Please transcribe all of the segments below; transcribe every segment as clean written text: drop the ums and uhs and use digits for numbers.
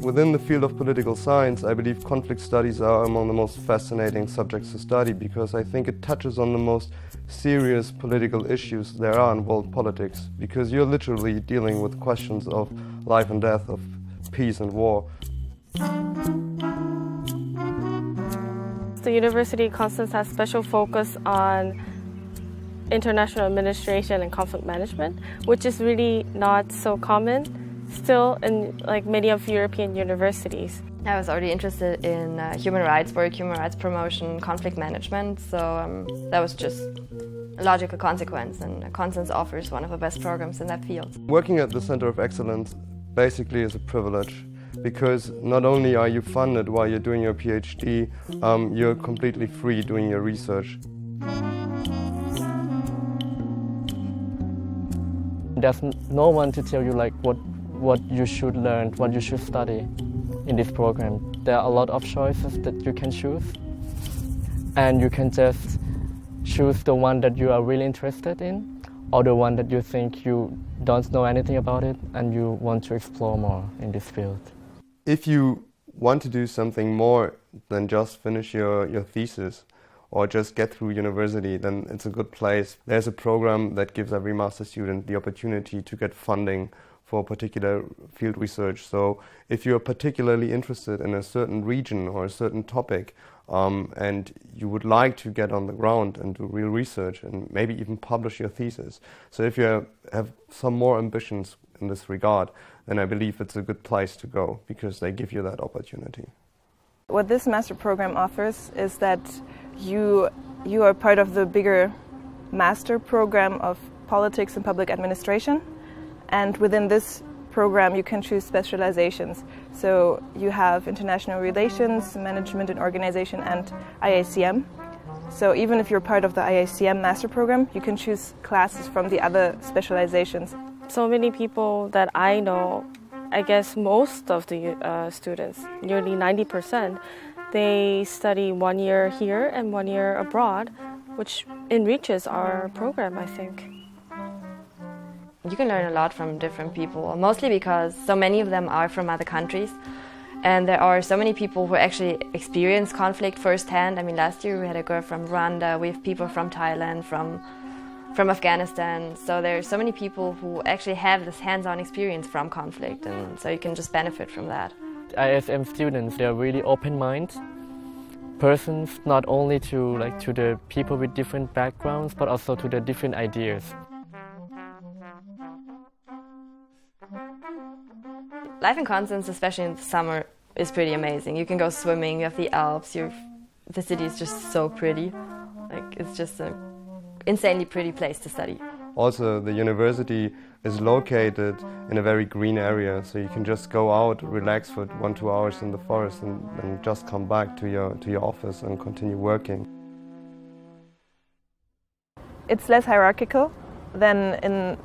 Within the field of political science, I believe conflict studies are among the most fascinating subjects to study because I think it touches on the most serious political issues there are in world politics, because you're literally dealing with questions of life and death, of peace and war. The University of Konstanz has special focus on international administration and conflict management, which is really not so common still in many of European universities. I was already interested in human rights work, human rights promotion, conflict management, so that was just a logical consequence, and Konstanz offers one of the best programs in that field. Working at the Center of Excellence basically is a privilege, because not only are you funded while you're doing your PhD, you're completely free doing your research. There's no one to tell you what you should learn, what you should study in this program. There are a lot of choices that you can choose, and you can just choose the one that you are really interested in, or the one that you think you don't know anything about it and you want to explore more in this field. If you want to do something more than just finish your thesis or just get through university, then it's a good place. There's a program that gives every master student the opportunity to get funding for particular field research. So if you're particularly interested in a certain region or a certain topic, and you would like to get on the ground and do real research and maybe even publish your thesis. So if you have some more ambitions in this regard, then I believe it's a good place to go, because they give you that opportunity. What this master program offers is that you are part of the bigger master program of politics and public administration, and within this program you can choose specializations. So you have international relations, management and organization, and IACM. So even if you're part of the IACM master program, you can choose classes from the other specializations. So many people that I know, I guess most of the students, nearly 90%, they study 1 year here and 1 year abroad, which enriches our program, I think. You can learn a lot from different people, mostly because so many of them are from other countries, and there are so many people who actually experience conflict firsthand. I mean, last year we had a girl from Rwanda, we have people from Thailand, from Afghanistan, so there are so many people who actually have this hands-on experience from conflict, and so you can just benefit from that. ISM students, they're really open-minded persons, not only to the people with different backgrounds, but also to the different ideas. Life in Konstanz, especially in the summer, is pretty amazing. You can go swimming, you have the Alps, the city is just so pretty. It's just an insanely pretty place to study. Also, the university is located in a very green area, so you can just go out, relax for 1-2 hours in the forest, and just come back to your office and continue working. It's less hierarchical than in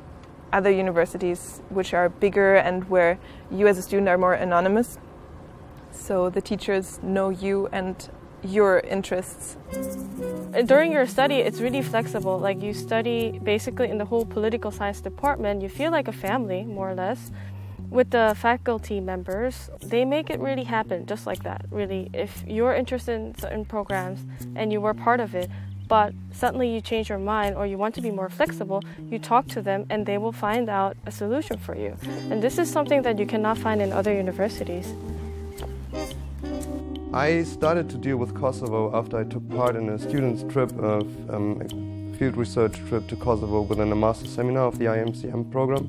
other universities, which are bigger and where you as a student are more anonymous. So the teachers know you and your interests. During your study, it's really flexible. You study basically in the whole political science department. You feel like a family, more or less. With the faculty members, they make it really happen, just like that, really. If you're interested in certain programs and you were part of it, but suddenly you change your mind or you want to be more flexible, you talk to them and they will find out a solution for you. And this is something that you cannot find in other universities. I started to deal with Kosovo after I took part in a student's trip, a field research trip to Kosovo within a master seminar of the IMCM program.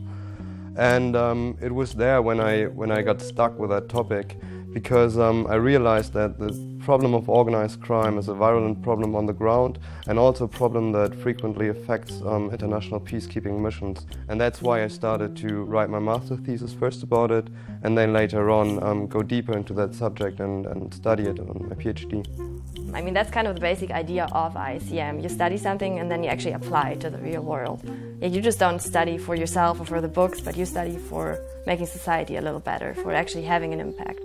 And it was there when I got stuck with that topic, because I realized that the problem of organized crime is a virulent problem on the ground, and also a problem that frequently affects international peacekeeping missions. And that's why I started to write my master thesis first about it, and then later on go deeper into that subject and study it on my PhD. I mean, that's kind of the basic idea of ICM. You study something and then you actually apply it to the real world. You just don't study for yourself or for the books, but you study for making society a little better, for actually having an impact.